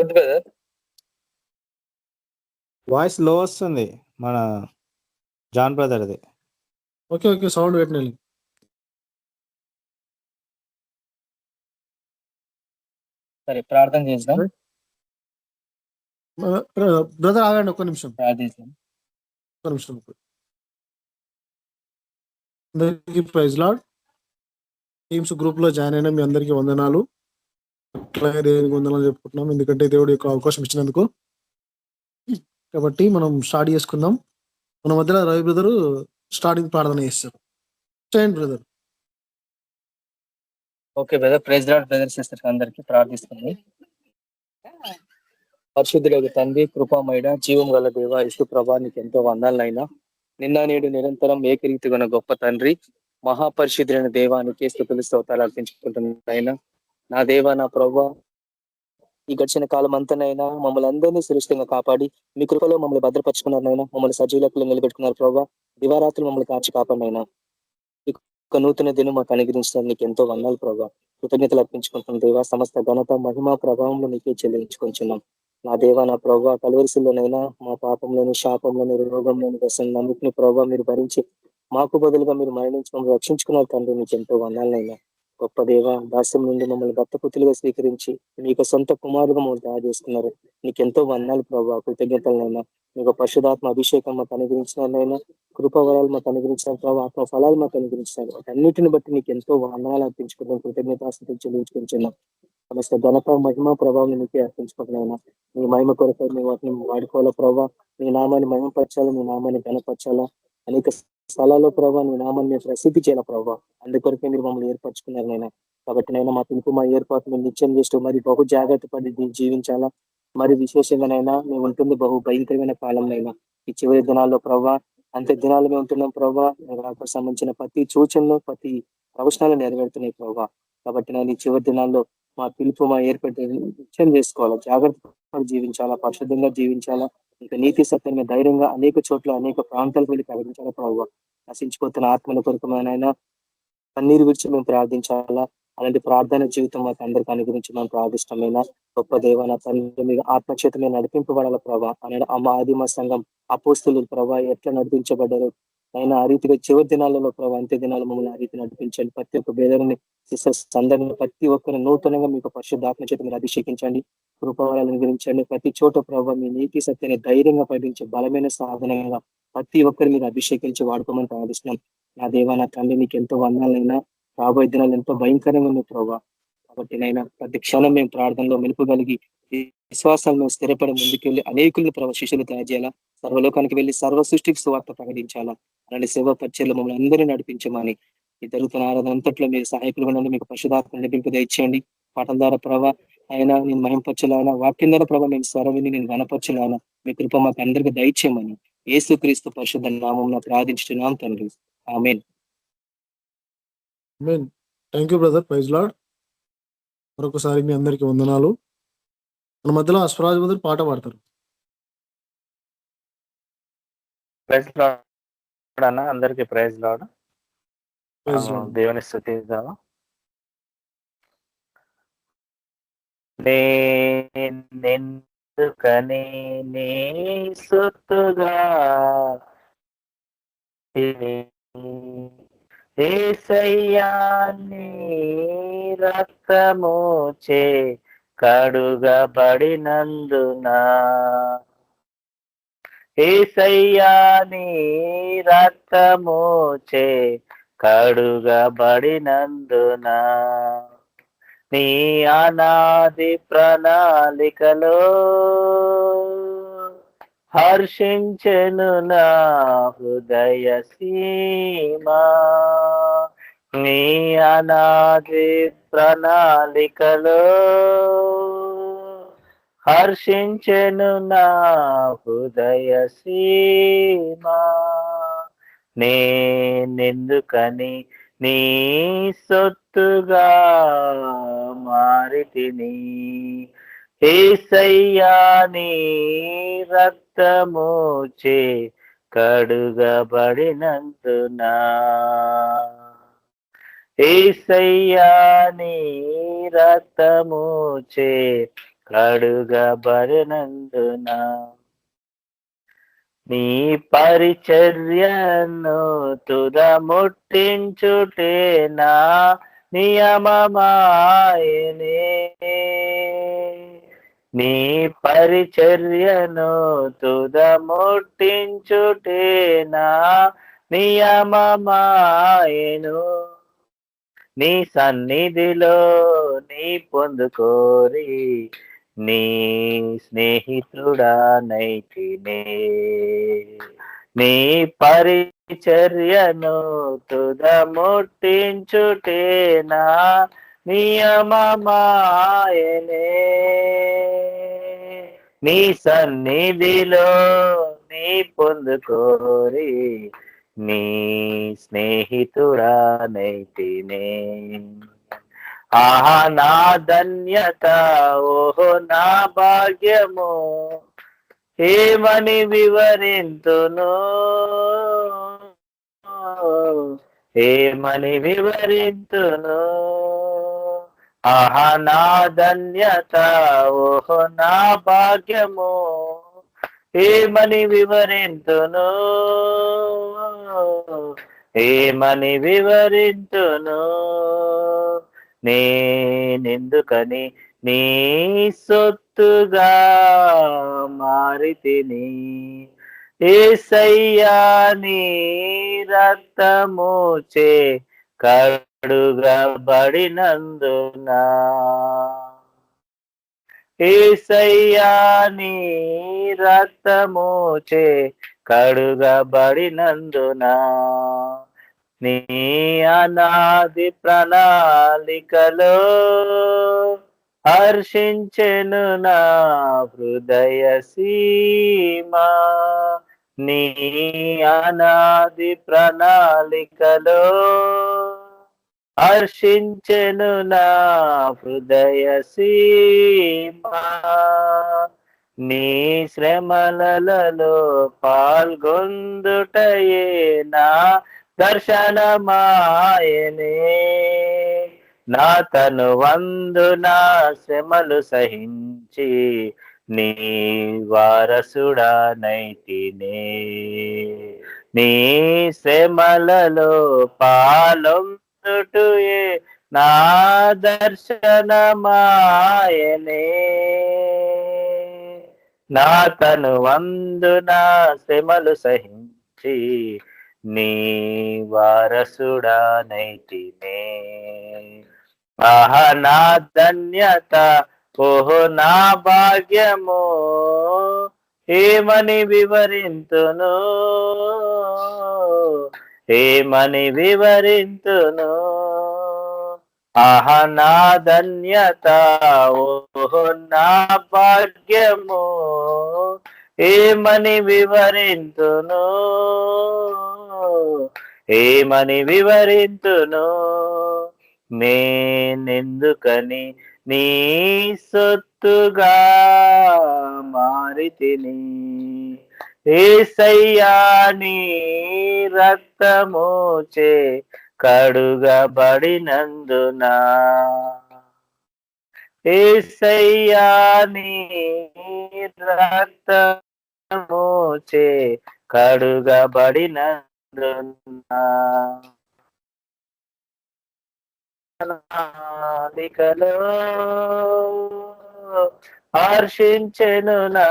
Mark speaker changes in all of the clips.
Speaker 1: వద్దు brother.
Speaker 2: Voice లో వస్తుంది మన జాన్ బ్రదర్ది.
Speaker 3: ఓకే సౌండ్ పెట్టిన
Speaker 1: సరే ప్రార్థన చేద్దాం.
Speaker 3: బ్రదర్ ఆగండి ఒక్క నిమిషం.
Speaker 1: ప్రార్థిస్తాం.
Speaker 3: ఒక్క నిమిషం. అందరికీ ప్రైజ్ లార్డ్. టీమ్స్ గ్రూప్ లో జాయిన్ అయిన మీ అందరికీ వందనాలు. అట్లాగే దేవునికి వందనాలు చెప్పుకుంటున్నాం, ఎందుకంటే దేవుడు యొక్క అవకాశం ఇచ్చినందుకు. కాబట్టి మనం స్టార్ట్ చేసుకుందాం. మన మధ్యలో రవి బ్రదర్ స్టార్టింగ్ ప్రార్థన చేస్తారు. చేయండి brother.
Speaker 1: Okay brother. Praise Lord brothers sisters అందరికీ ప్రార్థిస్తుంది. పరిశుద్ధులకు తండ్రి, కృపామయుడ, జీవం గల దేవ, యేసు ప్రభా, నీకు ఎంతో వందాలనైనా. నిన్న నేడు నిరంతరం ఏకరీతిగా గొప్ప తండ్రి, మహాపరిశుద్ధులైన దేవానికి స్తుతులు స్తోత్రాలు అర్పించుకుంటున్నాయినా. నా దేవ, నా ప్రభా, ఈ గడిచిన కాలం అంతనైనా మమ్మల్ని అందరినీ సురక్షితంగా కాపాడి మీ కృపలో మమ్మల్ని భద్రపరుచుకున్నారనైనా. మమ్మల్ని సజీవులకు నిలబెట్టుకున్నారు ప్రభా. దివారాత్రులు మమ్మల్ని కాచి కాపాడినైనా. ఒక నూతన దినం మాకు అనుగ్రహించడం నీకు ఎంతో వందాలు ప్రభా. కృతజ్ఞతలు అర్పించుకుంటున్నాం దేవా. సమస్త ఘనత, మహిమా, ప్రభావంలో నీకే చెల్లించుకుంటున్నాం. నా దేవా, నా ప్రభా, కలువరిశిలోనైనా మా పాపంలోని, శాపంలోని, రోగంలోని అన్నింటినీ ప్రభావ మీరు భరించి మాకు బదులుగా మీరు మరణించి మమ్మల్ని రక్షించుకున్నారు తండ్రి. నీకు ఎంతో వందాలనైనా. గొప్ప దేవ, దాస్యం నుండి మమ్మల్ని దత్తపుత్రులుగా స్వీకరించి మీకు సొంత కుమారుగా మమ్మల్ని తయారు చేసుకున్నారు. నీకెంతో వందాలు ప్రభావ, కృతజ్ఞతలనైనా. మీకు పరిశుధాత్మ అభిషేకం మాకు అనుగ్రహించినారైనా, కృపావరాలు మాకు అనుగ్రహించిన ప్రభావ, ఆత్మ ఫలాలు మాకు అనుగ్రహించినారు. అన్నిటిని బట్టి నీకు ఎంతో వందనాలు అర్పించుకుంటాం, కృతజ్ఞతాస్తుతులు చెల్లించుకుంటున్నాం. సమస్త ఘనత, మహిమ, ప్రభావం నీకే అర్పించుకుంటున్నాయినా. నీ మహిమ కొరకు నీ వాటిని వాడుకోవాలా ప్రభావ. నీ నామాన్ని మహిమపరచాలా, నీ నామాన్ని ఘనపరచాలా. అనేక స్థలాల్లో ప్రభావ నీ నామాన్ని మేము ప్రసిద్ధి చేయాల ప్రభావ. అందుకొరకే మీరు మమ్మల్ని ఏర్పరచుకున్నారు నైనా. కాబట్టి నైనా మా ఇంకో మా ఏర్పాటు మేము నిత్యం చేస్తూ మరి బహు జాగ్రత్త పడి జీవించాలా. మరి విశేషంగానైనా మేము ఉంటుంది బహు భయంకరమైన కాలంనైనా. ఈ చివరి దినాల్లో ప్రభావ, అంత్య దినాలు మేము ఉంటున్నాం ప్రభావ. నాకు సంబంధించిన ప్రతి సూచనలు, ప్రతి ప్రవచనాలు నెరవేరుతున్నాయి ప్రభావ. కాబట్టి నేను ఈ చివరి దినాల్లో మా పిలుపు, మా ఏర్పాటు నిత్యం చేసుకోవాలా, జాగ్రత్త జీవించాలా, పరిశుద్ధంగా జీవించాలా. ఇంకా నీతి సత్యంగా ధైర్యంగా అనేక చోట్ల అనేక ప్రాంతాలకు వెళ్ళి ప్రకటించాలా ప్రభావ. నశించిపోతున్న ఆత్మల కొరకు మనైనా కన్నీరు విడిచి మేము ప్రార్థించాలా. అలాంటి ప్రార్థన జీవితం మాకు అందరికీ అనుగురించి మనం ప్రార్థిష్టమైన గొప్ప దేవాల తండ్రి, మీకు ఆత్మచేతమే నడిపింపబడాల ప్రభావ. అనేది మా ఆదిమ సంఘం అపోస్తులు ప్రభావ ఎట్లా నడిపించబడ్డారు అయినా ఆ రీతిగా చివరి దినాలలో ప్రభావ, అంత్య దినాలు మమ్మల్ని ఆ రీతి నడిపించండి. ప్రతి ఒక్క భేదరిని సందర్భంలో ప్రతి ఒక్కరు నూతనంగా మీకు పరిశుద్ధాత్మ చేత మీరు అభిషేకించండి, కృపావరాలను గురించండి. ప్రతి చోట ప్రభావ మీ నీతి సత్యాన్ని ధైర్యంగా పాటించే బలమైన సాధనంగా ప్రతి ఒక్కరు మీరు అభిషేకించి వాడుకోమని ప్రార్థిస్తున్నాం. నా దేవా, నా తండ్రి, నీకు ఎంతో వందాలైనా. రాబోయే దినాలు ఎంతో భయంకరంగా ఉంది ప్రభావ. కాబట్టి నైనా ప్రతి క్షణం మేము ప్రార్థనలో మెలుపగలిగి విశ్వాసాలను స్థిరపడి ముందుకెళ్ళి అనేకులను ప్రభావ శిష్యులు తయారు చేయాలా. సర్వలోకానికి వెళ్ళి సర్వ సృష్టికి సువార్త ప్రకటించాలా. అలాంటి సేవా పరిచయలు మమ్మల్ని అందరినీ నడిపించమని, ఈ జరుగుతున్న ఆరాధన అంతట్లో మీరు సహాయకులుగా ఉండండి. మీకు పరిశుధాత్మ నడిపింపు దయచేయండి. పాఠం ద్వారా ప్రభావ అయినా నేను మహింపరచులైనా, వాక్యం ద్వారా ప్రభావ నేను స్వరవిని నేను గణపరచులైనా మీ కృప మాకు అందరికీ దయచేయమని యేసుక్రీస్తు పరిశుద్ధ నామమున ప్రార్థించుతున్నాం తండ్రి. ఆమేన్.
Speaker 3: Thank you brother. Praise Lord. మరొకసారి మీ అందరికీ వందనాలు. మన మధ్యలో అశ్వరాజ్ బ్రదర్ పాట పాడతారు.
Speaker 2: ప్రైజ్ లార్డ్ అన్న, అందరికీ ప్రైజ్ లార్డ్.
Speaker 3: Praise lord.
Speaker 2: దేవుని స్తుతిద్దాము. నేనెందుకని నీ సొత్తుగా యేసయ్యా నీ రక్తముచే కడుగబడినందున, యేసయ్యా నీ రక్తముచే కడుగబడినందున, నీ అనాది ప్రణాళికలో హర్షించెను నా హృదయ సీమా. నీ అనాది ప్రణాళికలో హర్షించెను నా హృదయ సీమా. నేనెందుకని నీ సొత్తుగా మారితిని, యేసయ్యా నీ రక్తముచే కడుగబడినందున, యేసయ్యా నీ రక్తముచే కడుగబడినందున నీ పరిచర్యను తుదముట్టించుటే నా నియమమాయనే. నీ పరిచర్యను తుదముట్టించుటే నా నియమమాయను. నీ సన్నిధిలో నీ పొందుకోరి నీ స్నేహితుడా నైతినే. నీ పరిచర్యను తుదముట్టించుటే నా నియమమాయనే. నీ సన్నిధిలో నీ పొందుకోరి నీ స్నేహితుడా నైతినే. ఆహా నా ధన్యత, ఓహో నా భాగ్యము, ఏమని వివరింతును, ఏమని వివరింతును. ఆహా నా ధన్యత, ఓహో నా భాగ్యము, ఏమని వివరింతును, ఏమని వివరింతును. నేనెందుకని నీ సొత్తుగా మారితిని, యేసయ్యా నీ రక్తముచే కడుగబడినందున. యేసయ్యా నీ రక్తముచే కడుగబడినందున నీ అనాది ప్రణాళికలో హర్షించెను నా హృదయ సీమా. నీ అనాది ప్రణాళికలో హర్షించెను నా హృదయ సీమా. నీ శ్రమలలో పాల్గొందుటయే నా దర్శనమాయనే. నా తను వందు నా శ్రమలు సహించి నీ వారసుడా నైతినే. నీ శ్రమలలో పాలొందుటయే నా దర్శనమాయనే. నా తను వందు నా శ్రమలు సహించి నీ వారసుడా నైతినే. ఆహా నా ధన్యత, ఓహో నా భాగ్యము, ఏమని వివరింతును, ఏమని వివరింతును. ఆహా నా ధన్యత, ఓహో నా భాగ్యము, ఏమని వివరింతును, ఏమని వివరింతును. నేనెందుకని నీ సొత్తుగా మారితిని, యేసయ్యా నీ రక్తముచే కడుగబడినందున. యేసయ్యా నీ రక్తముచే కడుగబడినందున ప్రణాళికలో హర్షించెను నా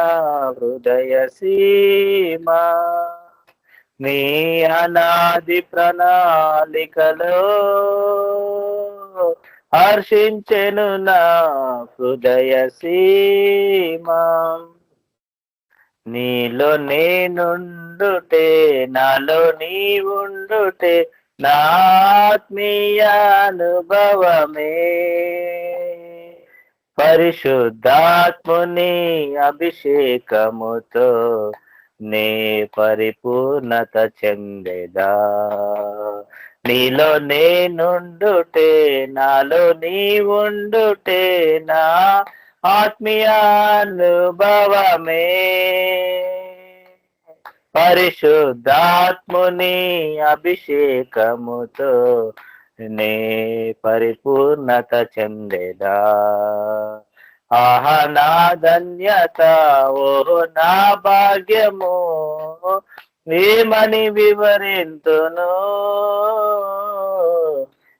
Speaker 2: హృదయ సీమా. నీ అనాది ప్రణాళికలో హర్షించెను నా హృదయ సీమా. నీలో నేనుండుటే, నాలో నీవుండుటే నా ఆత్మీయానుభవమే. పరిశుద్ధాత్ముని అభిషేకముతో నే పరిపూర్ణత చెందెదా. నీలో నేనుండుటే, నాలో నీవుండుటే నా ఆత్మీయానుభవమే. పరిశుద్ధాత్ముని అభిషేకముతో నే పరిపూర్ణత చెందెదా. ఆహా నా ధన్యత, ఓహో నా భాగ్యము, ఏమని వివరింతును,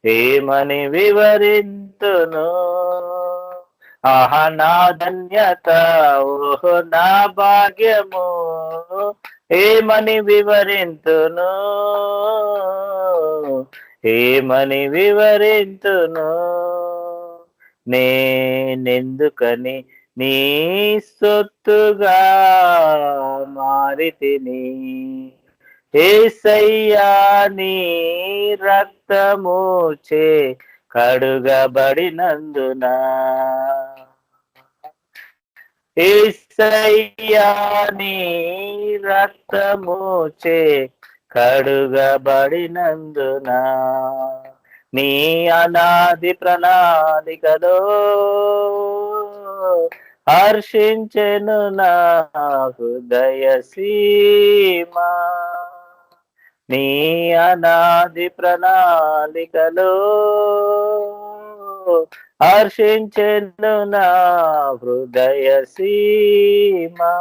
Speaker 2: ఏమని వివరింతును. ఆహా నా ధన్యత, ఓహో నా భాగ్యము, ఏమని వివరింతును, ఏమని వివరింతును. నేనెందుకని నీ సొత్తుగా మారితిని, యేసయ్యా నీ రక్తముచే కడుగబడినందున, యేసయ్యా నీ రక్తముచే కడుగబడినందున, నీ అనాది ప్రణాళికలో హర్షించెను నా హృదయ సీమా, నీ అనాది ప్రణాళికలో హర్షించెను నా హృదయ సీమా.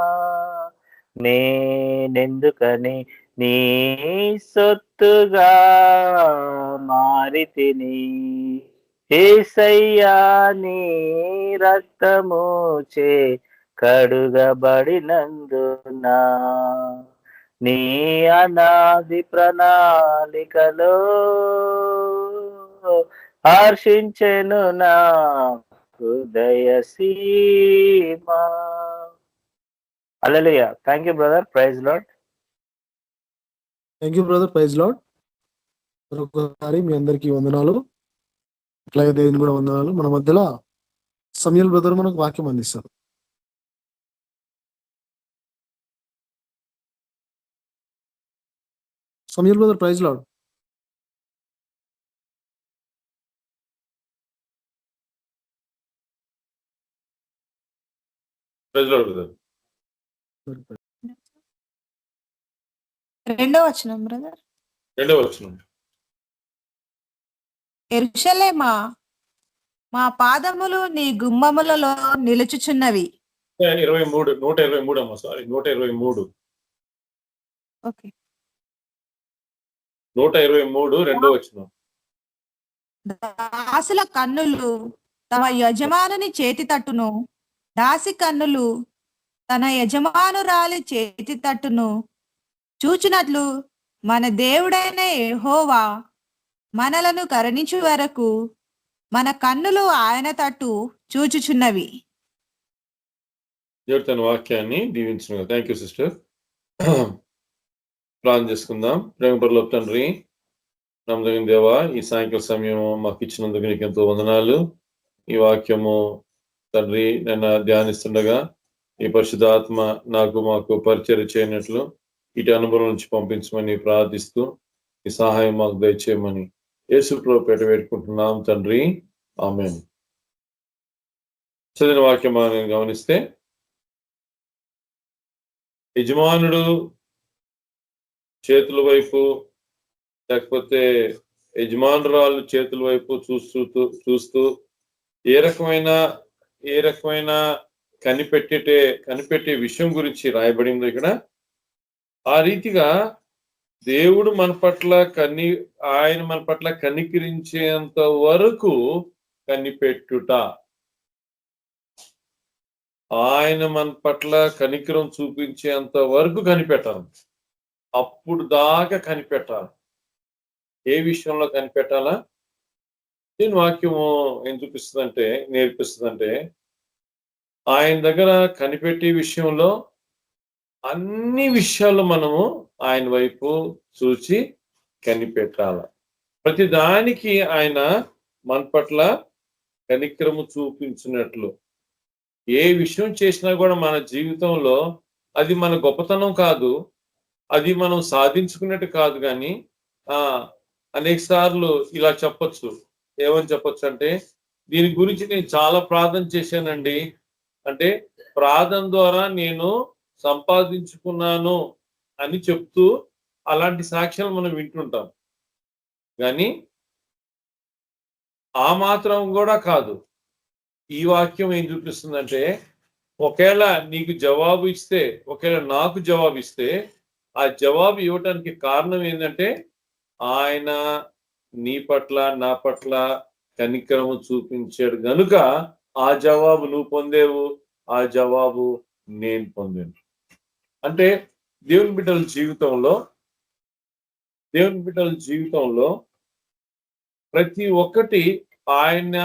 Speaker 2: నేనెందుకని నీ సొత్తుగా మారితిని, యేసయ్యా నీ రక్తముచే కడుగబడినందున, నీ అనాది ప్రణాళికలో హర్షించెను నా హృదయ సీమా. హల్లెలూయా. Thank you brother. Praise Lord.
Speaker 3: Thank you brother, praise Lord. మరొకసారి మీ అందరికీ వందనాలు, అట్లాగే దేవుని కూడా వందనాలు. మన మధ్యలో సమయల్ బ్రదర్ మనకు వాక్యం అందిస్తారు. Samuel brother, praise Lord.
Speaker 4: Praise Lord brother.
Speaker 5: రెండో వచనం బ్రదర్.
Speaker 4: రెండవ వచనం.
Speaker 5: యెరూషలేమా, మా పాదములు నీ గుమ్మములలో నిలుచుచున్నవి.
Speaker 4: 123 అమ్మా, సారీ 123
Speaker 5: ఓకే.
Speaker 4: 123 రెండవ వచనం.
Speaker 5: దాసుల కన్నులు తమ యజమానుని చేతి తట్టును, దాసి కన్నులు తన యజమానురాలి చేతి తట్టును చూచినట్లు మన దేవుడైన యెహోవా మనలను కరుణించు వరకు మన కన్నులు ఆయన తట్టు చూచుచున్నవి.
Speaker 4: దేవుడు తన వాక్యాన్ని దీవించును. Thank you sister. ప్రార్థన చేసుకుందాం. ప్రేమ పరలోక తండ్రి, నమ్మదగిన దేవా, ఈ సాయంకాల సమయం మాకు ఇచ్చినందుకు నీకు ఎంతో వందనాలు. ఈ వాక్యము తండ్రి నన్ను ధ్యానిస్తుండగా ఈ పరిశుద్ధాత్మ నాకు మాకు పరిచయం చేయనట్లు ఇటు అనుభవం నుంచి పంపించమని ప్రార్థిస్తూ ఈ సహాయం మాకు దయచేయమని యేసు ప్రభువు పేట పెట్టుకుంటున్నాం తండ్రి, ఆమేన్. చదివిన వాక్యం మనం గమనిస్తే, యజమానుడు చేతుల వైపు లేకపోతే యజమానురాలు చేతుల వైపు చూస్తూ ఏ రకమైన కనిపెట్టే విషయం గురించి రాయబడిందో ఇక్కడ, ఆ రీతిగా దేవుడు ఆయన మన పట్ల కనికరించేంత వరకు కనిపెట్టుట, ఆయన మన పట్ల కనికరం చూపించేంత వరకు కనిపెట్టాలి. అప్పుడు దాకా కనిపెట్టాలి. ఏ విషయంలో కనిపెట్టాలా? దీని వాక్యము ఏం నేర్పిస్తుందంటే ఆయన దగ్గర కనిపెట్టే విషయంలో అన్ని విషయాలు మనము ఆయన వైపు చూచి కనిపెట్టాల. ప్రతి దానికి ఆయన మన పట్ల కనికరము చూపించినట్లు. ఏ విషయం చేసినా కూడా మన జీవితంలో అది మన గొప్పతనం కాదు, అది మనం సాధించుకున్నట్టు కాదు. కానీ అనేక సార్లు ఇలా చెప్పొచ్చు. ఏమని చెప్పొచ్చు అంటే, దీని గురించి నేను చాలా ప్రార్థన చేశానండి, అంటే ప్రార్థన ద్వారా నేను సంపాదించుకున్నాను అని చెప్తూ అలాంటి సాక్ష్యాలు మనం వింటుంటాం. కానీ ఆ మాత్రం కూడా కాదు. ఈ వాక్యం ఏం చూపిస్తుందంటే, ఒకవేళ నీకు జవాబు ఇస్తే, ఒకవేళ నాకు జవాబు ఇస్తే, ఆ జవాబు ఇవ్వటానికి కారణం ఏంటంటే ఆయన నీ పట్ల నా పట్ల కనికరము చూపించాడు గనుక ఆ జవాబు నువ్వు పొందేవు, ఆ జవాబు నేను పొందాను. అంటే దేవుని బిడ్డల జీవితంలో ప్రతి ఒక్కటి ఆయన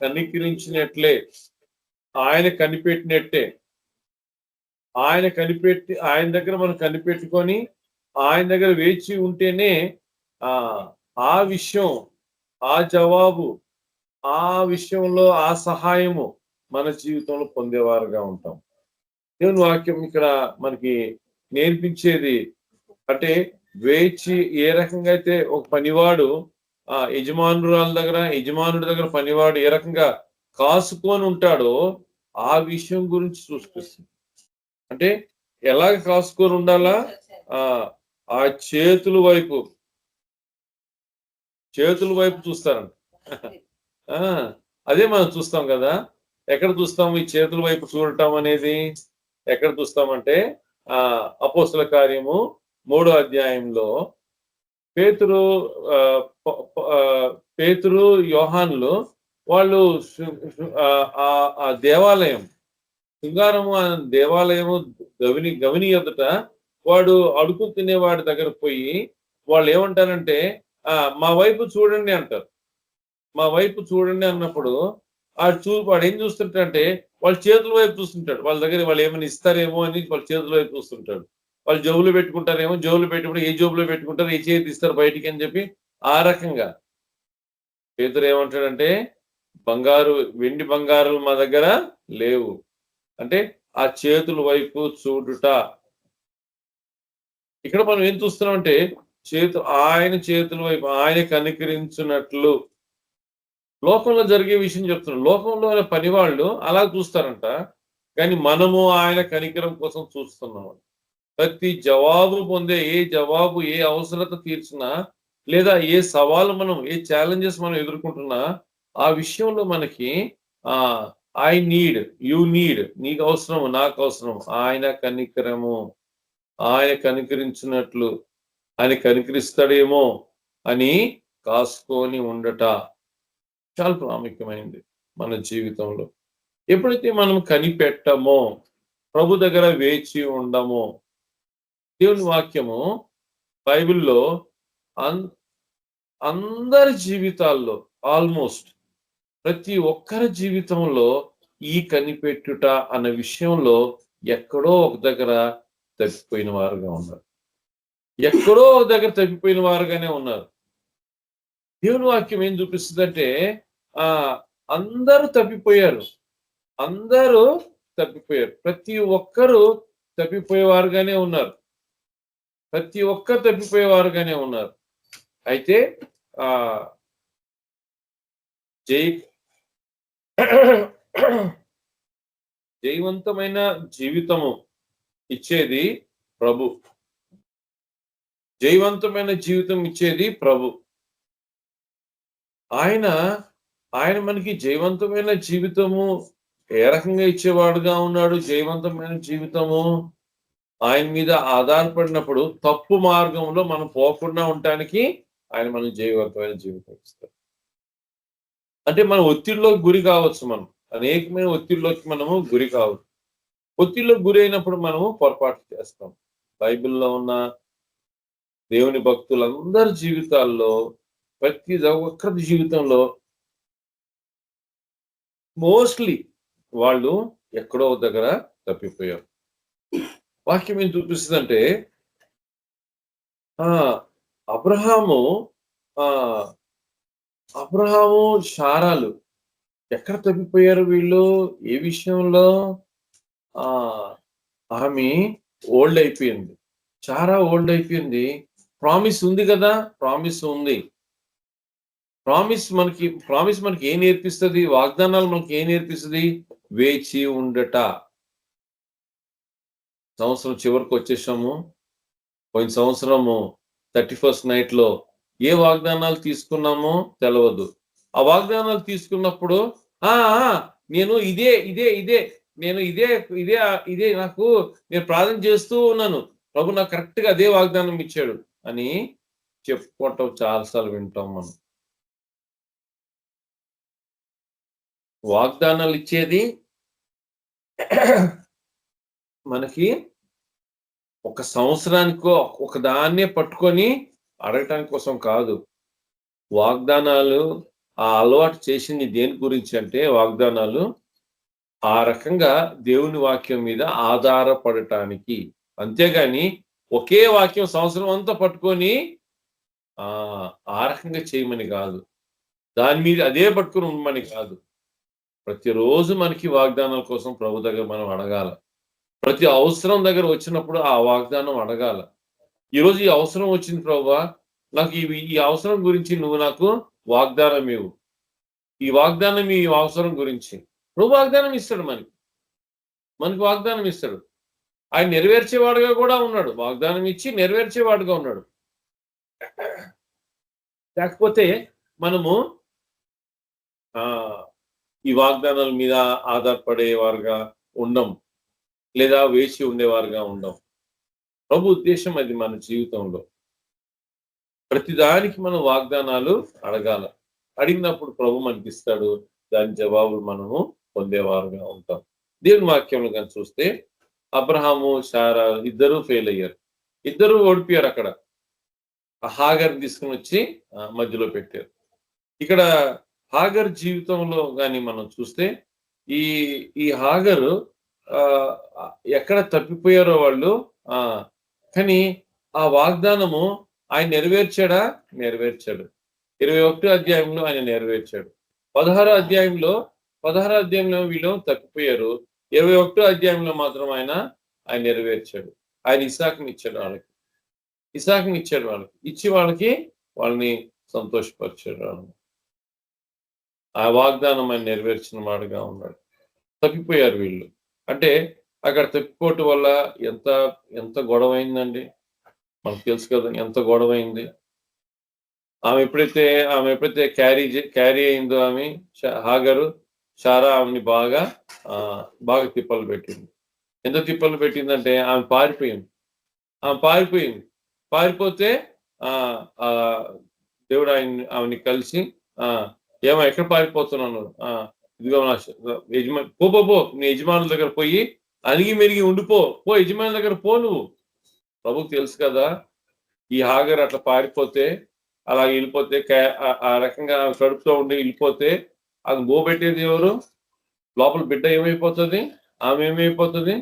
Speaker 4: కనికరించినట్లే, ఆయన కనిపెట్టినట్టే, ఆయన దగ్గర మనం కనిపెట్టుకొని ఆయన దగ్గర వేచి ఉంటేనే ఆ విషయం, ఆ జవాబు, ఆ విషయంలో ఆ సహాయము మన జీవితంలో పొందేవారుగా ఉంటాం. దేవుని వాక్యం ఇక్కడ మనకి నేర్పించేది అంటే వేచి ఏ రకంగా అయితే ఒక పనివాడు యజమానుడి దగ్గర పనివాడు ఏ రకంగా కాసుకొని ఉంటాడో ఆ విషయం గురించి చూపిస్తుంది. అంటే ఎలాగ కాసుకొని ఉండాలా, ఆ చేతుల వైపు చూస్తారంట. అదే మనం చూస్తాం కదా. ఎక్కడ చూస్తాం ఈ చేతుల వైపు చూడటం అనేది? ఎక్కడ చూస్తామంటే అపోస్తుల కార్యము 3వ అధ్యాయంలో పేతురు యోహానులు వాళ్ళు ఆ దేవాలయం శృంగారము దేవాలయము గవిని ఎదుట వాడు అడుగు తినేవాడి దగ్గర పోయి వాళ్ళు ఏమంటారంటే మా వైపు చూడండి అంటారు. మా వైపు చూడండి అన్నప్పుడు వాడు ఏం చూస్తుంటాడంటే వాళ్ళ చేతుల వైపు చూస్తుంటాడు. వాళ్ళ దగ్గర వాళ్ళు ఏమైనా ఇస్తారేమో అని వాళ్ళ చేతుల వైపు చూస్తుంటాడు. వాళ్ళు జోబులు పెట్టుకుంటారేమో, జోబులు పెట్టుకుంటే ఏ జోబులో పెట్టుకుంటారు, ఏ చేతి ఇస్తారు బయటికి అని చెప్పి ఆ రకంగా. పేతురు ఏమంటాడంటే వెండి బంగారాలు మా దగ్గర లేవు అంటే ఆ చేతుల వైపు చూడుట. ఇక్కడ మనం ఏం చూస్తున్నామంటే ఆయన చేతుల వైపు ఆయన కనికరించినట్లు లోకంలో జరిగే విషయం చెప్తున్నాం. లోకంలో పనివాళ్ళు అలా చూస్తారంట, కానీ మనము ఆయన కనికరం కోసం చూస్తున్నాం. ప్రతి జవాబు పొందే ఏ అవసరత తీర్చినా లేదా ఏ సవాలు ఏ ఛాలెంజెస్ మనం ఎదుర్కొంటున్నా ఆ విషయంలో మనకి ఐ నీడ్, యు నీడ్, నీకు అవసరము, నాకు అవసరం ఆయన కనికరము. ఆయన కనికరించినట్లు, ఆయన కనికరిస్తాడేమో అని కాసుకొని ఉండట చాలా ప్రాముఖ్యమైనది మన జీవితంలో. ఎప్పుడైతే మనం కనిపెట్టమో, ప్రభు దగ్గర వేచి ఉండమో, దేవుని వాక్యము బైబిల్లో అందరి జీవితాల్లో ఆల్మోస్ట్ ప్రతి ఒక్కరి జీవితంలో ఈ కనిపెట్టుట అన్న విషయంలో ఎక్కడో ఒక దగ్గర తప్పిపోయిన వారుగా ఉన్నారు. ఎక్కడో ఒక దగ్గర తప్పిపోయిన వారుగానే ఉన్నారు. దేవుని వాక్యం ఏం చూపిస్తుందంటే అందరూ తప్పిపోయారు. ప్రతి ఒక్కరూ తప్పిపోయేవారుగానే ఉన్నారు. అయితే జయవంతమైన జీవితము ఇచ్చేది ప్రభు. జయవంతమైన జీవితం ఇచ్చేది ప్రభు. ఆయన మనకి జయవంతమైన జీవితము ఏ రకంగా ఇచ్చేవాడుగా ఉన్నాడు? జయవంతమైన జీవితము ఆయన మీద ఆధారపడినప్పుడు తప్పు మార్గంలో మనం పోకుండా ఉండటానికి ఆయన మనం జయవంతమైన జీవితం ఇస్తాడు. అంటే మనం ఒత్తిడిలోకి గురి కావచ్చు, మనం అనేకమైన ఒత్తిడిలోకి మనము గురి కావచ్చు. ఒత్తిడిలోకి గురి అయినప్పుడు మనము పొరపాటు చేస్తాం. బైబిల్లో ఉన్న దేవుని భక్తులందరి జీవితాల్లో ప్రతి ఒక్కరి జీవితంలో మోస్ట్లీ వాళ్ళు ఎక్కడో దగ్గర తప్పిపోయారు. వాక్యం ఏం చూపిస్తుందంటే అబ్రహాము శారాలు ఎక్కడ తప్పిపోయారు వీళ్ళు? ఏ విషయంలో? ఆమె ఓల్డ్ అయిపోయింది, చారా ఓల్డ్ అయిపోయింది. ప్రామిస్ ఉంది కదా, ప్రామిస్ ఉంది. ప్రామిస్ మనకి ఏం నేర్పిస్తుంది? వాగ్దానాలు మనకి ఏం నేర్పిస్తుంది? వేచి ఉండట. సంవత్సరం చివరికి వచ్చేసాము. పోయిన సంవత్సరము 31st నైట్ లో ఏ వాగ్దానాలు తీసుకున్నామో తెలియదు. ఆ వాగ్దానాలు తీసుకున్నప్పుడు నేను ఇదే ఇదే ఇదే నేను ఇదే ఇదే ఇదే నాకు నేను ప్రార్థన చేస్తూ ఉన్నాను, ప్రభు నాకు కరెక్ట్ గా అదే వాగ్దానం ఇచ్చాడు అని చెప్పుకోవటం చాలాసార్లు వింటాం మనం. వాగ్దానాలు ఇచ్చేది మనకి ఒక సంవత్సరానికో ఒక దాన్నే పట్టుకొని అడగటానికి కోసం కాదు. వాగ్దానాలు ఆ అలవాటు చేసింది దేని గురించి అంటే, వాగ్దానాలు ఆ రకంగా దేవుని వాక్యం మీద ఆధారపడటానికి. అంతేగాని ఒకే వాక్యం సంవత్సరం అంతా పట్టుకొని ఆ రకంగా చేయమని కాదు, దాని మీద అదే పట్టుకొని ఉండమని కాదు. ప్రతిరోజు మనకి వాగ్దానాల కోసం ప్రభు దగ్గర మనం అడగాల. ప్రతి అవసరం దగ్గర వచ్చినప్పుడు ఆ వాగ్దానం అడగాల. ఈరోజు ఈ అవసరం వచ్చింది ప్రభువా, నాకు ఈ అవసరం గురించి నువ్వు నాకు వాగ్దానం ఇవ్వు, ఈ వాగ్దానం ఈ అవసరం గురించి. నువ్వు వాగ్దానం ఇస్తాడు, మనకి వాగ్దానం ఇస్తాడు. ఆయన నెరవేర్చేవాడుగా కూడా ఉన్నాడు, వాగ్దానం ఇచ్చి నెరవేర్చేవాడుగా ఉన్నాడు. కాకపోతే మనము ఈ వాగ్దానాల మీద ఆధారపడేవారుగా ఉండం, లేదా వేచి ఉండేవారుగా ఉండం. ప్రభు ఉద్దేశం అది మన జీవితంలో. ప్రతిదానికి మనం వాగ్దానాలు అడగాల. అడిగినప్పుడు ప్రభు మనకి ఇస్తాడు, దాని జవాబులు మనము పొందేవారుగా ఉంటాం. దేవుని వాక్యంలో కానీ చూస్తే అబ్రహాము శారా ఇద్దరూ ఫెయిల్ అయ్యారు, ఇద్దరూ ఓడిపోయారు. అక్కడ హాగర్ తీసుకుని వచ్చి మధ్యలో పెట్టారు. ఇక్కడ హాగర్ జీవితంలో కానీ మనం చూస్తే ఈ హాగరు ఎక్కడ తప్పిపోయారో వాళ్ళు, కానీ ఆ వాగ్దానము ఆయన నెరవేర్చాడా? నెరవేర్చాడు. 21వ అధ్యాయంలో ఆయన నెరవేర్చాడు. 16వ అధ్యాయంలో వీళ్ళు తప్పిపోయారు. 21వ అధ్యాయంలో మాత్రం ఆయన నెరవేర్చాడు. ఆయన ఇస్సాకుని ఇచ్చాడు వాళ్ళకి, ఇచ్చి వాళ్ళని సంతోషపరిచాడు. ఆ వాగ్దానం ఆయన నెరవేర్చిన వాడుగా ఉన్నాడు. తప్పిపోయారు వీళ్ళు. అంటే అక్కడ తప్పిపోవటం వల్ల ఎంత గొడవ అయిందండి, మనకు తెలుసు కదా ఎంత గొడవ అయింది. ఆమె ఎప్పుడైతే క్యారీ అయిందో ఆమె హాగరు, శారా ఆమెని బాగా తిప్పలు పెట్టింది. ఎంత తిప్పలు పెట్టిందంటే ఆమె పారిపోయింది. పారిపోతే దేవుడు ఆమెని కలిసి, ఏమో ఎక్కడ పారిపోతున్నాను, ఇదిగో నా యజమాని, పో నీ యజమానుల దగ్గర పోయి అణిగి మెరిగి ఉండిపో, యజమానుల దగ్గర పో నువ్వు. ప్రభుకు తెలుసు కదా ఈ హాగర్ అట్లా పారిపోతే, అలా వెళ్ళిపోతే, ఆ రకంగా కడుపుతో ఉండి వెళ్ళిపోతే అది పెట్టేది ఎవరు? లోపల బిడ్డ ఏమైపోతుంది, ఆమె ఏమైపోతుంది?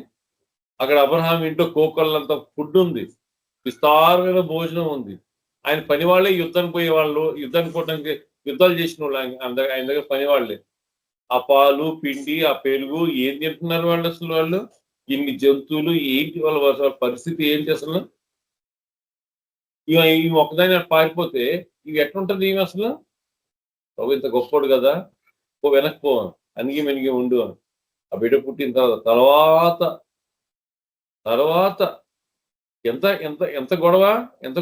Speaker 4: అక్కడ అబ్రహాం ఇంట్లో కోకొల్లంత ఫుడ్ ఉంది, విస్తారమైన భోజనం ఉంది. ఆయన పని వాళ్ళే యుద్ధానికి పోయే వాళ్ళు, యుద్ధాలు చేసిన వాళ్ళు ఆయన దగ్గర పని వాళ్ళే. ఆ పాలు పిండి ఆ పెరుగు ఏం తింటున్నారు వాళ్ళు? అసలు వాళ్ళు ఇన్ని జంతువులు ఏంటి వాళ్ళ పరిస్థితి ఏంటి అసలు? ఇవి ఒకదాని పారిపోతే ఇవి ఎట్లుంటది ఈమె అసలు? ప్రభు ఇంత గొప్పోడు కదా, వెనక్కి పో, అణిగి మెనిగి ఉండు. ఆ బిడ్డ పుట్టిన తర్వాత ఎంత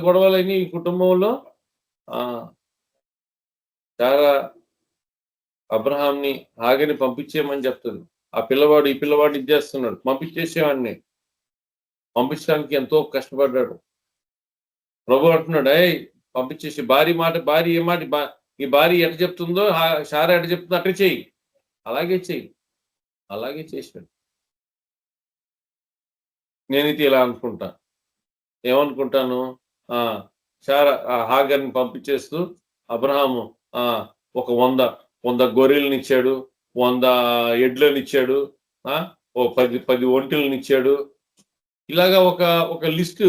Speaker 4: గొడవలని ఈ కుటుంబంలో. చాలా అబ్రహాంని హాగర్ని పంపించేయమని చెప్తుంది. ఆ పిల్లవాడు ఈ పిల్లవాడు ఇచ్చేస్తున్నాడు, పంపించేసేవాడిని. పంపించడానికి ఎంతో కష్టపడ్డాడు. ప్రభు అంటున్నాడు, పంపించేసి భార్య ఏ మాట ఈ భార్య ఎట చెప్తుందో, శారా ఎట చెప్తుందో అట్లా చెయ్యి, అలాగే చేశాడు. నేనైతే ఇలా అనుకుంటా, ఏమనుకుంటాను, హాగర్ని పంపించేస్తూ అబ్రహాము ఒక 100 గొర్రెలనిచ్చాడు, 100 ఎడ్లనిచ్చాడు, 10 ఒంటెలనిచ్చాడు. ఇలాగా ఒక లిస్టు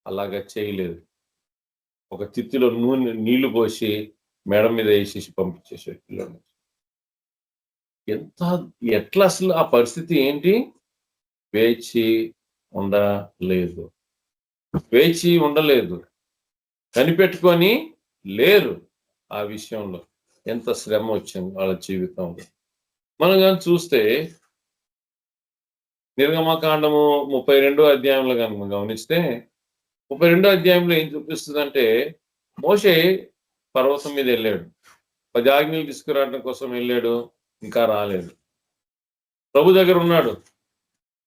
Speaker 4: అలాగా చేయలేదు. ఒక తిత్తిలో నీళ్లు పోసి మెడ మీద వేసేసి పంపించేసాడు పిల్లలు. ఎట్లా అసలు ఆ పరిస్థితి ఏంటి? వేచి ఉండలేదు, కనిపెట్టుకొని లేరు. ఆ విషయంలో ఎంత శ్రమ వచ్చింది వాళ్ళ జీవితంలో. మనం కానీ చూస్తే నిర్గమకాండము 32వ అధ్యాయంలో కనుక గమనిస్తే, 32వ అధ్యాయంలో ఏం చూపిస్తుందంటే, మోషే పర్వతం మీద వెళ్ళాడు, 10 ఆజ్ఞలు తీసుకురావడం కోసం వెళ్ళాడు. ఇంకా రాలేదు. ప్రభు దగ్గర ఉన్నాడు.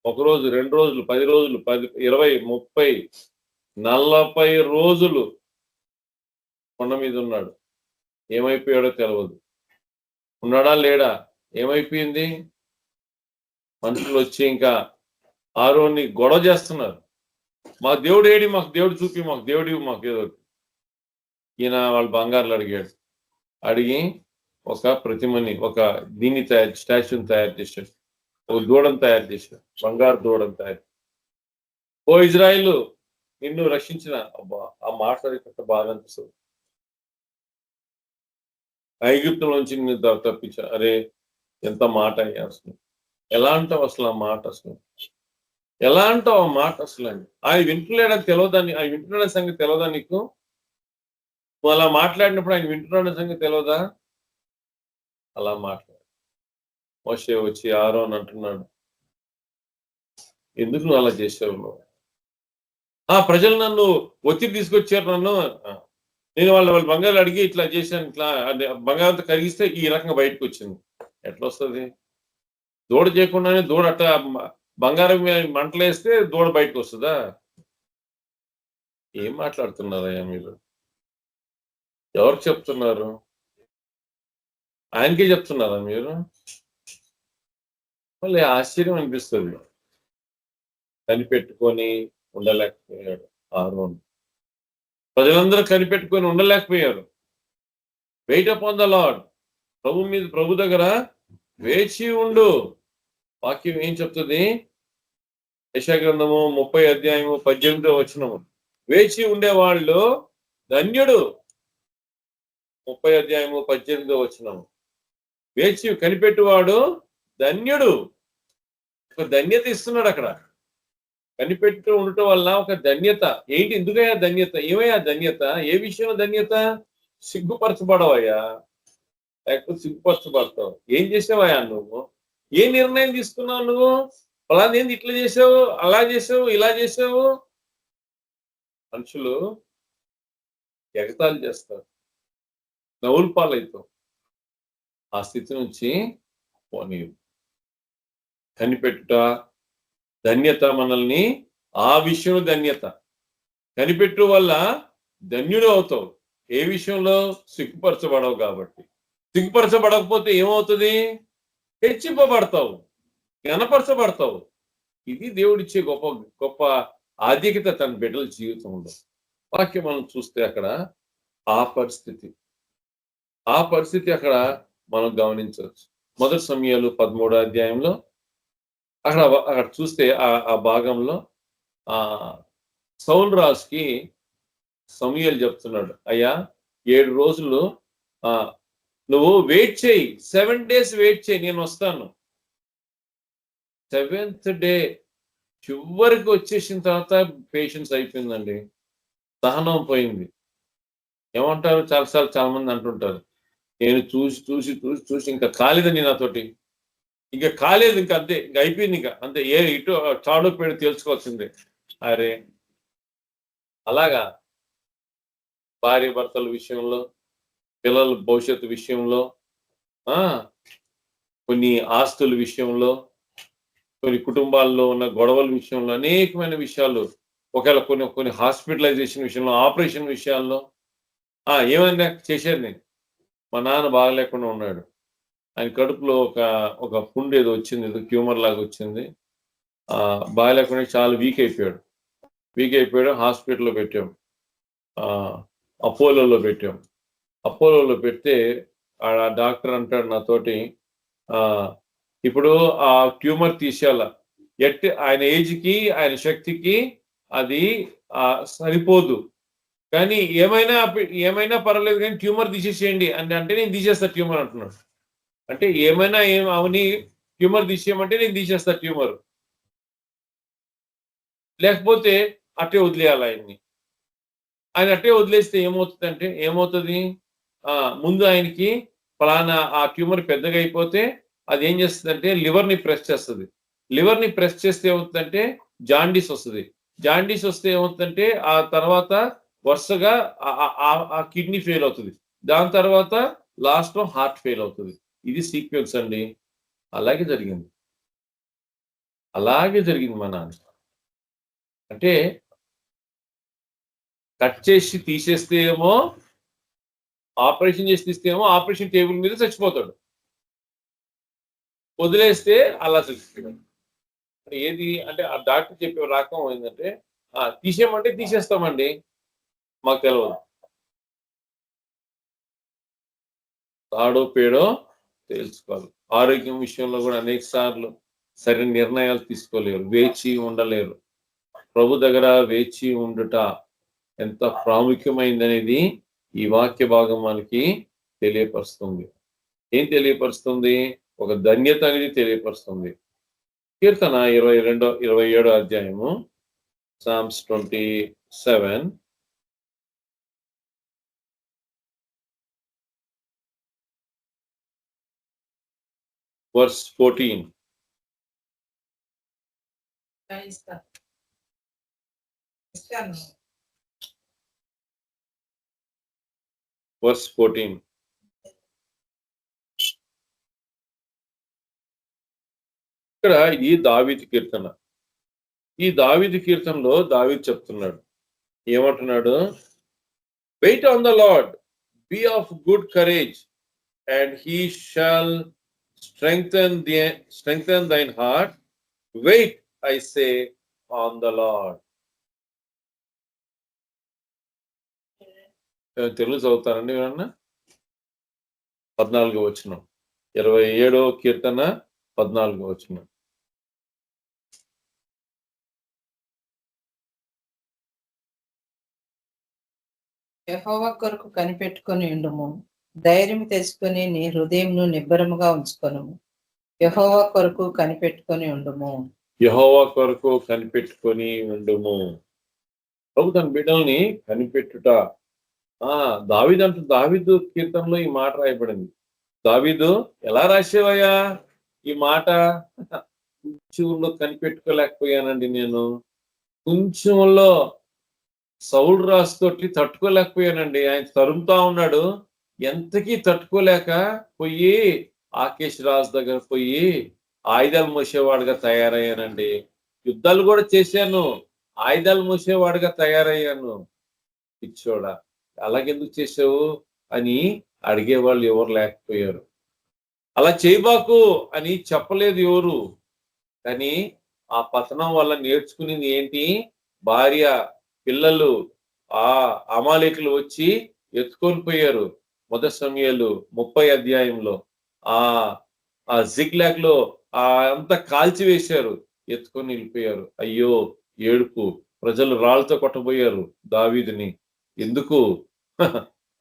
Speaker 4: 1 రోజు, 2 రోజులు, 10 రోజులు, 10, 20, 30, 40 రోజులు కొండ మీద ఉన్నాడు. ఏమైపోయాడో తెలియదు. ఉన్నాడా లేడా? ఏమైపోయింది? మనుషులు వచ్చి ఇంకా ఆరోన్ని గొడవ చేస్తున్నారు. మా దేవుడు ఏడి, మాకు దేవుడు చూపి, మాకు దేవుడి, మాకు ఏదో. ఈయన వాళ్ళ బంగారులు అడిగాడు. అడిగి ఒక ప్రతిమని, ఒక దీన్ని స్టాచ్యూని తయారు చేశాడు. ఒక దూడను తయారు చేశాడు. బంగారు దూడను తయారు. ఓ ఇజ్రాయిలు, నిన్ను రక్షించిన, అబ్బా ఆ మాట్లాడే బాగా అనిపిస్తుంది. ఐగుప్తులోంచి నిన్ను తప్పించా. అరే ఎంత మాట అయ్యా అసలు. ఎలా అంటావు అసలు ఆ మాట? అసలు ఎలా అంటావు ఆ మాట? అసలు అని ఆయన వింటున్నాడని తెలియదని, ఆయన వింటున్నాడని సంగతి తెలియదా నీకు? నువ్వు అలా మాట్లాడినప్పుడు ఆయన వింటున్నాడని సంగతి తెలియదా? అలా మాట్లాడు. మోషే వచ్చి ఆరోన్ అంటున్నాడు, ఎందుకు నువ్వు అలా చేసావు? నువ్వు ప్రజలు నన్ను ఒత్తిడి తీసుకొచ్చారు. నన్ను నేను వాళ్ళ బంగారు అడిగి ఇట్లా చేశాను, ఇట్లా బంగారంతో కరిగిస్తే ఈ రకంగా బయటకు వచ్చింది. ఎట్లా వస్తుంది? దూడ చేయకుండానే దూడ అట్ట బంగారం మంటలు వేస్తే దూడ బయటకు వస్తుందా? ఏం మాట్లాడుతున్నారయ్యా మీరు? ఎవరు చెప్తున్నారు? ఆయనకే చెప్తున్నారా మీరు? మళ్ళీ ఆశ్చర్యం అనిపిస్తుంది. కనిపెట్టుకొని ఉండలేకపోయాడు ఆరోన్. ప్రజలందరూ కనిపెట్టుకొని ఉండలేకపోయారు. Wait upon the Lord. ప్రభు దగ్గర వేచి ఉండు. వాక్యం ఏం చెప్తుంది? యెషయా గ్రంథము 30:18 వేచి ఉండేవాళ్ళు ధన్యుడు. 30:18 వేచి కనిపెట్టువాడు ధన్యుడు. ఒక ధన్యత ఇస్తున్నాడు అక్కడ. కనిపెట్టు ఉండటం వల్ల ఒక ధన్యత. ఏంటి? ఎందుకయ్యా ధన్యత? ఏమయ్యా ధన్యత? ఏ విషయంలో ధన్యత? సిగ్గుపరచబడవయ్యా, లేకపోతే సిగ్గుపరచబడతావు. ఏం చేసావయ్యా నువ్వు? ఏ నిర్ణయం తీసుకున్నావు నువ్వు? ఫలానా ఏంది ఇట్లా చేసావు, అలా చేసావు, ఇలా చేసావు? మనుషులు ఎగతాళి చేస్తారు, నవ్వులు పాలవుతావు. ఆ స్థితి నుంచి పోనీ. కనిపెట్టుట ధన్యత. మనల్ని ఆ విషయంలో ధన్యత. కనిపెట్టు వల్ల ధన్యుడు అవుతావు. ఏ విషయంలో? సిగ్గుపరచబడవు కాబట్టి. సిగ్గుపరచబడకపోతే ఏమవుతుంది? హెచ్చింపబడతావు, ఘనపరచబడతావు. ఇది దేవుడిచ్చే గొప్ప గొప్ప ఆధిక్యత తన బిడ్డల జీవితంలో. వాక్యం మనం చూస్తే అక్కడ ఆ పరిస్థితి అక్కడ మనం గమనించవచ్చు. 1 సమూయేలు 13వ అధ్యాయంలో అక్కడ చూస్తే ఆ భాగంలో సౌలు రాజుకి సమూయేలు చెప్తున్నాడు, అయ్యా 7 రోజులు నువ్వు వెయిట్ చేయి, 7 days వెయిట్ చేయి, నేను వస్తాను. 7th day చివరికి వచ్చేసిన తర్వాత పేషెన్స్ అయిపోయిందండి, సహనం పోయింది. ఏమంటారు? చాలా మంది అంటుంటారు, నేను చూసి ఇంకా కాలేదండి నాతోటి, ఇంకా కాలేదు, ఇంకా అంతే, ఇంకా అయిపోయింది, ఇంకా అంతే, ఏ ఇటు చాడు పేడు తేల్చుకోవాల్సిందే. అరే అలాగా భార్య భర్తల విషయంలో, పిల్లల భవిష్యత్తు విషయంలో, కొన్ని ఆస్తుల విషయంలో, కొన్ని కుటుంబాల్లో ఉన్న గొడవల విషయంలో, అనేకమైన విషయాలు, ఒకవేళ కొన్ని హాస్పిటలైజేషన్ విషయంలో, ఆపరేషన్ విషయాల్లో ఏమైనా చేశాను నేను. మా నాన్న బాగలేకుండా ఉన్నాడు. ఆయన కడుపులో ఒక పుండు ఏదో వచ్చింది, ఏదో ట్యూమర్ లాగా వచ్చింది. బాగలేకుండా చాలా వీక్ అయిపోయాడు. హాస్పిటల్లో పెట్టాం, అపోలోలో పెట్టాం. అపోలోలో పెడితే ఆ డాక్టర్ అంటాడు నాతోటి, ఇప్పుడు ఆ ట్యూమర్ తీసేయాల, ఆయన ఏజ్కి, ఆయన శక్తికి అది సరిపోదు, కానీ ఏమైనా పర్వాలేదు కానీ ట్యూమర్ తీసేసేయండి అంటే నేను తీసేస్తా ట్యూమర్ అంటున్నాడు. అంటే ఏమైనా అవని ట్యూమర్ తీసేయమంటే నేను తీసేస్తా ట్యూమర్, లేకపోతే అట్టే వదిలేయాలి ఆయన్ని. ఆయన అట్టే వదిలేస్తే ఏమవుతుంది? ముందు ఆయనకి ఫలానా ఆ ట్యూమర్ పెద్దగా అయిపోతే అది ఏం చేస్తుందంటే లివర్ని ప్రెస్ చేస్తుంది. లివర్ని ప్రెస్ చేస్తే ఏమవుతుందంటే జాండీస్ వస్తుంది. జాండీస్ వస్తే ఏమవుతుందంటే ఆ తర్వాత వరుసగా ఆ కిడ్నీ ఫెయిల్ అవుతుంది. దాని తర్వాత లాస్ట్ లో హార్ట్ ఫెయిల్ అవుతుంది. ఇది సీక్వెన్స్ అండి. అలాగే జరిగింది మా నాన్న. అంటే కట్ చేసి తీసేస్తే ఏమో, ఆపరేషన్ చేసి తీస్తే ఏమో ఆపరేషన్ టేబుల్ మీద చచ్చిపోతాడు, వదిలేస్తే అలా చచ్చిపోతాడు. ఏది అంటే ఆ డాక్టర్ చెప్పే రకం ఏంటంటే తీసేయమంటే తీసేస్తామండి, మాకు తెలియదు, తాడో పేడో తెలుసుకోవాలి. ఆరోగ్యం విషయంలో కూడా అనేక సార్లు సరైన నిర్ణయాలు తీసుకోలేరు, వేచి ఉండలేరు. ప్రభు దగ్గర వేచి ఉండుట ఎంత ప్రాముఖ్యమైందనేది ఈ వాక్య భాగం మనకి తెలియపరుస్తుంది. ఏం తెలియపరుస్తుంది? ఒక ధన్యత అనేది తెలియపరుస్తుంది. కీర్తన 27వ అధ్యాయము, Psalms 27 verse 14. Verse 14. ఇక్కడ ఇది దావీదు కీర్తన. ఈ దావీదు కీర్తనలో దావీదు చెప్తున్నాడు, ఏమంటున్నాడు? Wait on the Lord, be of good courage, and he shall strengthen thine heart. Wait, I say, on the Lord. Telugu చదువుతారండి ఎవరన్నా? 14వ వచనం, 27వ కీర్తన 14వ వచనం.
Speaker 6: యెహోవా కొరకు కనిపెట్టుకొని ఉండుము, ధైర్యం తెచ్చుకొని నీ హృదయంను నిబ్బరముగా ఉంచుకొనుము. యెహోవా కొరకు కనిపెట్టుకొని ఉండుము.
Speaker 4: యెహోవా కొరకు కనిపెట్టుకొని ఉండుము. ప్రభు తన బిడ్డల్ని కనిపెట్టుట. దావీదు కీర్తనలో ఈ మాట రాయబడింది. దావీదు ఎలా రాసేవయ్యా ఈ మాట? కొంచెంలో కనిపెట్టుకోలేకపోయానండి నేను, కొంచెంలో సౌలు రాసుతోటి తట్టుకోలేకపోయానండి, ఆయన తరుముతా ఉన్నాడు, ఎంతకీ తట్టుకోలేక పోయి ఆకేష్ రాజు దగ్గర పోయి ఆయుధాలు మోసేవాడుగా తయారయ్యానండి. యుద్ధాలు కూడా చేశాను, ఆయుధాలు మోసేవాడుగా తయారయ్యాను. పిచ్చోడా, అలాగెందుకు చేసావు అని అడిగేవాళ్ళు ఎవరు లేకపోయారు. అలా చేయబాకు అని చెప్పలేదు ఎవరు. కానీ ఆ పతనం వల్ల నేర్చుకునేది ఏంటి? భార్య, పిల్లలు, ఆ అమాలేకులు వచ్చి ఎత్తుకొని పోయారు. 1 సమూయేలు 30 అధ్యాయంలో ఆ జిగ్లాగ్ లో అంతా కాల్చి వేశారు, ఎత్తుకొని వెళ్ళిపోయారు. అయ్యో ఏడుపు, ప్రజలు రాళ్ళతో కొట్టబోయారు దావీదుని. ఎందుకు?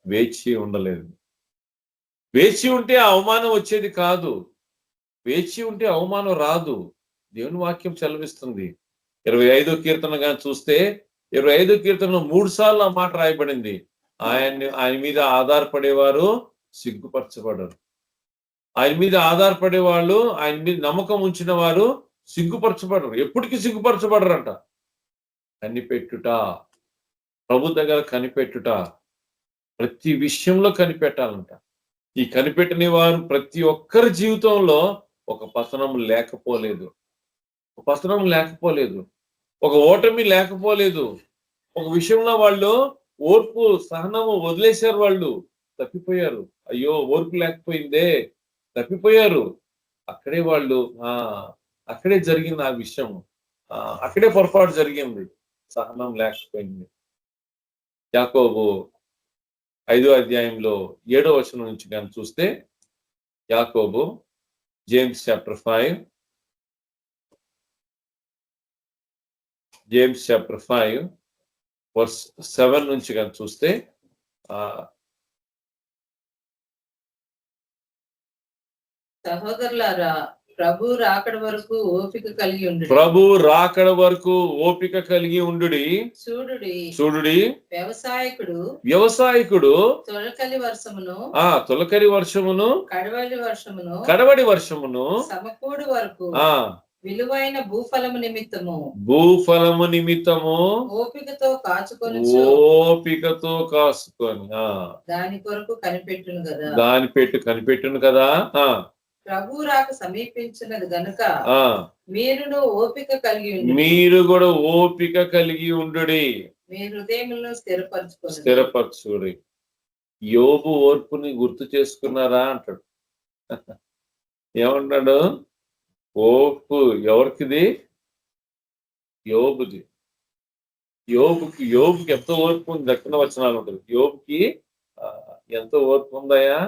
Speaker 4: వేచి ఉండలేదు. వేచి ఉంటే అవమానం వచ్చేది కాదు, వేచి ఉంటే అవమానం రాదు. దేవుని వాక్యం సెలవిస్తుంది. 25వ కీర్తన కానీ చూస్తే 25వ కీర్తనలో 3 సార్లు ఆ మాట రాయబడింది. ఆయన మీద ఆధారపడేవారు సిగ్గుపరచబడరు. ఆయన మీద ఆధారపడేవాళ్ళు, ఆయన మీద నమ్మకం ఉంచిన వారు సిగ్గుపరచబడరు, ఎప్పటికీ సిగ్గుపరచబడరంట. కనిపెట్టుట, ప్రభు దగ్గర కనిపెట్టుట, ప్రతి విషయంలో కనిపెట్టాలంట. ఈ కనిపెట్టని వారు ప్రతి ఒక్కరి జీవితంలో ఒక పతనం లేకపోలేదు, ఒక ఓటమి లేకపోలేదు. ఒక విషయంలో వాళ్ళు ఓర్పు సహనము వదిలేశారు, వాళ్ళు తప్పిపోయారు. అయ్యో ఓర్పు లేకపోయిందే, తప్పిపోయారు. అక్కడే వాళ్ళు అక్కడే జరిగింది ఆ విషయం, అక్కడే పొరపాటు జరిగింది, సహనం లేకపోయింది. యాకోబు 5వ అధ్యాయంలో 7వ వచనం నుంచి కానీ చూస్తే, యాకోబు, జేమ్స్ చాప్టర్ 5 verse 7 నుంచి కానీ చూస్తే,
Speaker 6: సహోదరులారా, ప్రభు రాకడ వరకు ఓపిక కలిగి ఉండు.
Speaker 4: ప్రభు రాకడ వరకు ఓపిక కలిగి ఉండుడి. చూడుడి, వ్యవసాయకుడు
Speaker 6: తొలకరి వర్షమును
Speaker 4: కడవడి వర్షమును
Speaker 6: సమకూడు వరకు విలువైన భూఫలము నిమిత్తము
Speaker 4: భూఫలము నిమిత్తము
Speaker 6: ఓపికతో కాచుకొని
Speaker 4: ఓపికతో కాసుకొని
Speaker 6: దాని కొరకు కనిపెట్టును కదా.
Speaker 4: కనిపెట్టును కదా.
Speaker 6: ప్రభు రాక సమీపించినది గనుక మీరును ఓపిక కలిగి ఉండు.
Speaker 4: మీరు కూడా ఓపిక కలిగి ఉండుడి.
Speaker 6: మీ హృదయములను
Speaker 4: స్థిరపరచుడి. యోబు ఓర్పుని గుర్తు చేసుకున్నారా అంటాడు. ఏమంటాడు? ఓర్పు ఎవరికిది? యోబుది. యోబుకి ఎంత ఓర్పు ఉంది? దక్షిణ వచనాలు ఉంటుంది. యోబుకి ఎంత ఓర్పు ఉందయా?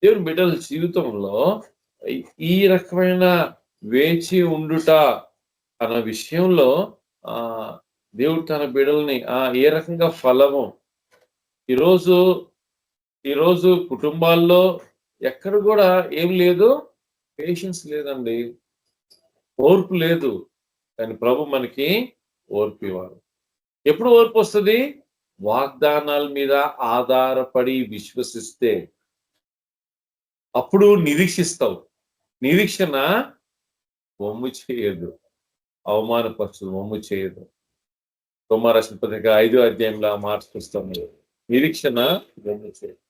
Speaker 4: దేవుని బిడ్డల జీవితంలో ఈ రకమైన వేచి ఉండుట అన్న విషయంలో దేవుడు తన బిడ్డల్ని ఏ రకంగా ఫలము ఈరోజు కుటుంబాల్లో ఎక్కడ కూడా ఏం లేదు, పేషెన్స్ లేదండి, ఓర్పు లేదు. కానీ ప్రభు మనకి ఓర్పు ఇవ్వాలి. ఎప్పుడు ఓర్పు వస్తుంది? వాగ్దానాల మీద ఆధారపడి విశ్వసిస్తే అప్పుడు నిరీక్షిస్తావు. నిరీక్షణ వమ్ము చేయదు, అవమానపరచదు, వమ్ము చేయదు. రోమారాసిన పత్రిక 5వ అధ్యాయంలో ఆ మాట చూస్తాము. నిరీక్షణ వమ్ము చేయదు.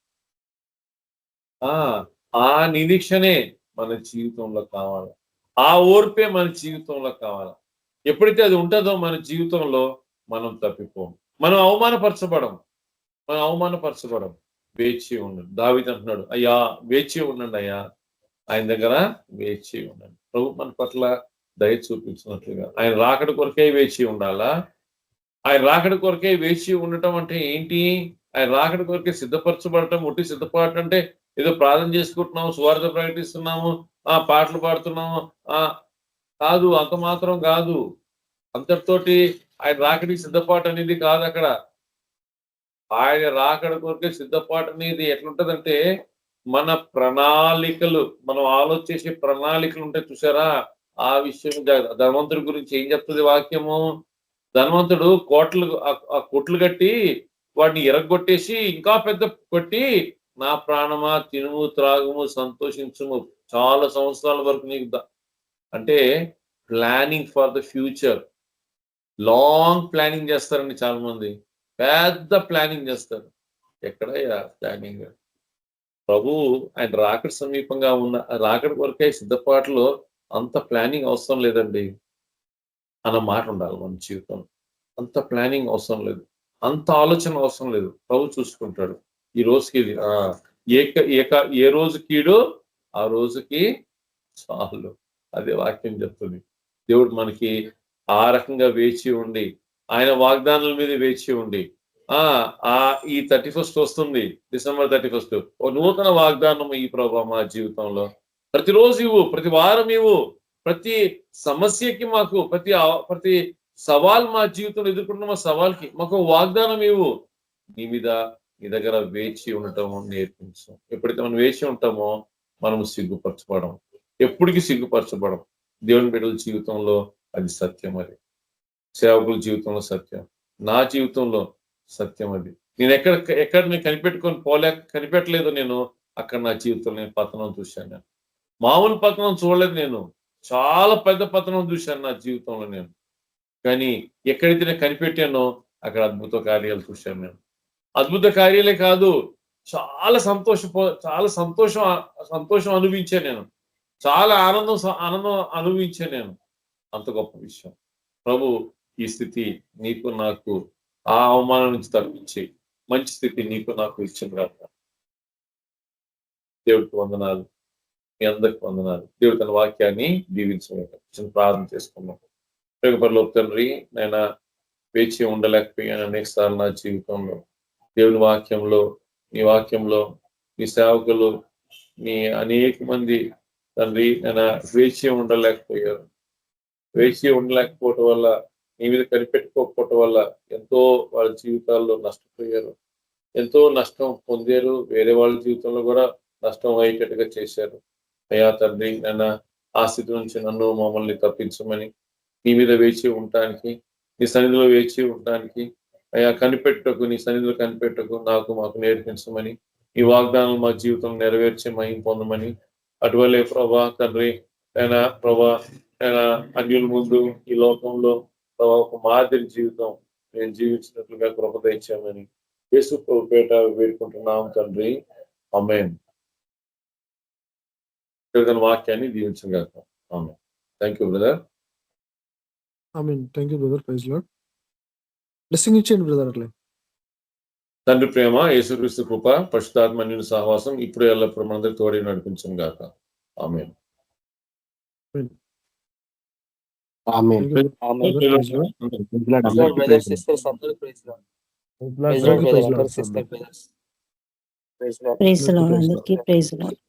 Speaker 4: ఆ నిరీక్షణే మన జీవితంలో కావాలి. ఆ ఓర్పే మన జీవితంలో కావాలి. ఎప్పుడైతే అది ఉంటుందో మన జీవితంలో మనం తప్పిపోం, మనం అవమానపరచబడం. వేచి ఉండండి. దావీదు అంటున్నాడు, అయ్యా వేచి ఉండండి అయ్యా, ఆయన దగ్గర వేచి ఉండండి. ప్రభు మన పట్ల దయ చూపించినట్లుగా ఆయన రాకడ కొరకే వేచి ఉండాలా? ఆయన రాకడ కొరకే వేచి ఉండటం అంటే ఏంటి? ఆయన రాకడ కొరకే సిద్ధపరచబడటం, ఒట్టి సిద్ధపడటం అంటే ఏదో ప్రార్థన చేసుకుంటున్నాము, సువార్త ప్రకటిస్తున్నాము, పాటలు పాడుతున్నాము కాదు. అంత మాత్రం కాదు. అంతటితోటి ఆయన రాకడికి సిద్ధపాటు అనేది కాదు. అక్కడ ఆయన రాకడ కొరకే సిద్ధపాటు అనేది ఎట్లుంటదంటే, మన ప్రణాళికలు, మనం ఆలోచించే ప్రణాళికలు ఉంటాయి చూసారా? ఆ విషయం ధనవంతుడి గురించి ఏం చెప్తుంది వాక్యము? ధనవంతుడు కొట్లు కట్టి వాడిని ఎరగొట్టేసి ఇంకా పెద్ద కొట్టి, నా ప్రాణమా తినుము త్రాగుము సంతోషించుము, చాలా సంవత్సరాల వరకు నీకు అంటే planning for the future. Long planning చేస్తారండి చాలా మంది, పెద్ద ప్లానింగ్ చేస్తారు. ఎక్కడయ్యా ప్లానింగ్? ప్రభు ఆయన రాకడ సమీపంగా ఉన్న రాకడ కొరకే సిద్ధపాటులో అంత ప్లానింగ్ అవసరం లేదండి అన్న మాట ఉండాలి మన జీవితం. అంత ప్లానింగ్ అవసరం లేదు, అంత ఆలోచన అవసరం లేదు. ప్రభు చూసుకుంటాడు. ఈ రోజుకి ఏ రోజు కీడో ఆ రోజుకి చాలు, అదే వాక్యం చెప్తుంది. దేవుడు మనకి ఆ రకంగా వేచి ఉండి, ఆయన వాగ్దానాల మీద వేచి ఉండి, ఈ 31st వస్తుంది, డిసెంబర్ 31, ఓ నూతన వాగ్దానం ఈ ప్రభు మా జీవితంలో ప్రతిరోజు ఇవ్వు, ప్రతి వారం ఇవ్వు, ప్రతి సమస్యకి మాకు ప్రతి సవాల్ మా జీవితంలో ఎదుర్కొంటున్న సవాల్కి మాకు వాగ్దానం ఇవ్వు. నీ దగ్గర వేచి ఉండటం నేర్పించు. ఎప్పుడైతే మనం వేచి ఉంటామో మనం సిగ్గుపరచబడం, ఎప్పటికీ సిగ్గుపరచబడం. దేవుని బిడ్డల జీవితంలో అది సత్యం. అది సేవకుల జీవితంలో సత్యం, నా జీవితంలో సత్యం. అది నేను ఎక్కడ నేను కనిపెట్టలేదు. నేను అక్కడ నా జీవితంలో నేను పతనం చూశాను. నేను మామూలు పతనం చూడలేదు, నేను చాలా పెద్ద పతనం చూశాను నా జీవితంలో నేను. కానీ ఎక్కడైతే నేను కనిపెట్టానో అక్కడ అద్భుత కార్యాలు చూశాను నేను. అద్భుత కార్యాలే కాదు, చాలా సంతోషం అనుభవించాను నేను. చాలా ఆనందం అనుభవించాను నేను. అంత గొప్ప విషయం. ప్రభు ఈ స్థితి నీకు నాకు, ఆ అవమానం నుంచి తప్పించి మంచి స్థితి నీకు నాకు ఇచ్చిన కాక దేవుడికి వందనాలు, మీ అందరికి వందనాలు. దేవుడు తన వాక్యాన్ని దీవించమని ప్రార్థన చేసుకున్నాం. పరలోక తండ్రి, నేను వేచి ఉండలేకపోయాను అనేక సార్లు నా జీవితంలో. దేవుని వాక్యంలో, నీ వాక్యంలో నీ సేవకులు, నీ అనేక మంది తండ్రి నేను వేచి ఉండలేకపోవటం వల్ల, నీ మీద కనిపెట్టుకోకపోవటం వల్ల ఎంతో వాళ్ళ జీవితాల్లో నష్టపోయారు, ఎంతో నష్టం పొందారు. వేరే వాళ్ళ జీవితంలో కూడా నష్టం అయ్యేటట్టుగా చేశారు. అయ్యా తండ్రి, ఆ స్థితి నుంచి నన్ను మమ్మల్ని తప్పించమని, నీ మీద వేచి ఉండటానికి, నీ సన్నిధిలో వేచి ఉండటానికి అయ్యా నీ సన్నిధిలో కనిపెట్టకు మాకు నేర్పించమని, ఈ వాగ్దానాలు మా జీవితం నెరవేర్చి మహిమ పొందమని, అటువలే ప్రభా తండ్రి ఆయన ప్రభా ఆయన అన్యుల ముందు ఈ లోకంలో ప్రభా ఒక మాదిరి జీవితం నేను జీవించినట్లుగా కృప ఇచ్చామని యేసు ప్రభు పేట వేడుకుంటున్నాం తండ్రి. ఆమేన్. వాక్యాన్ని దీవించగాక. ఆమేన్. Thank you brother.
Speaker 3: ఆమేన్. Thank you brother. Praise Lord. Blessing ఇచ్చేయండి బ్రదర్ అట్లే.
Speaker 4: తండ్రి ప్రేమ, యేసుక్రీస్తు కృప, పరిశుద్ధాత్మ అన్యుల సహవాసం ఇప్పుడు ఎల్లప్పుడు మనందరికి తోడి నడిపించను గాక. ఆమేన్.
Speaker 1: ఆమేన్.
Speaker 3: Praise Lord.
Speaker 1: బ్రదర్స్ సిస్టర్స్ అందరూ praise Lord. Praise Lord brother అందరూ sister brothers. Praise Lord.
Speaker 7: Praise Lord అందరికీ ప్రైజ్ లార్డ్.